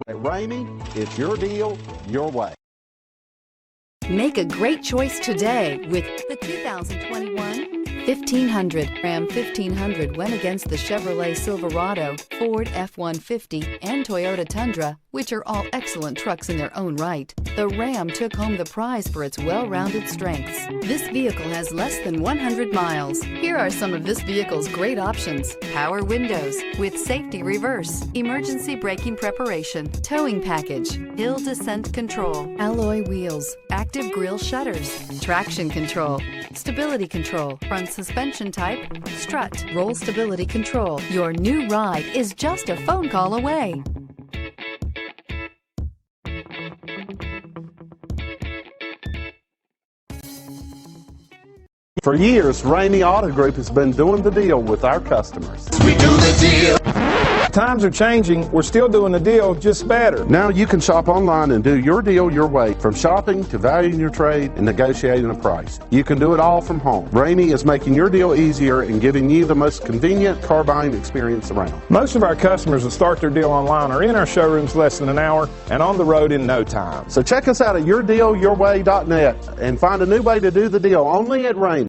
At Ramey, it's your deal, your way. Make a great choice today with the 2021 1500. Ram 1500 went against the Chevrolet Silverado, Ford F-150, and Toyota Tundra, which are all excellent trucks in their own right. The Ram took home the prize for its well-rounded strengths. This vehicle has less than 100 miles. Here are some of this vehicle's great options: power windows with safety reverse, emergency braking preparation, towing package, hill descent control, alloy wheels, active grille shutters, traction control, stability control, front suspension type, strut, roll stability control. Your new ride is just a phone call away. For years, Ramey Auto Group has been doing the deal with our customers. We do the deal. Times are changing. We're still doing the deal, just better. Now you can shop online and do your deal your way, from shopping to valuing your trade and negotiating a price. You can do it all from home. Ramey is making your deal easier and giving you the most convenient car buying experience around. Most of our customers that start their deal online are in our showrooms less than an hour and on the road in no time. So check us out at yourdealyourway.net and find a new way to do the deal only at Ramey.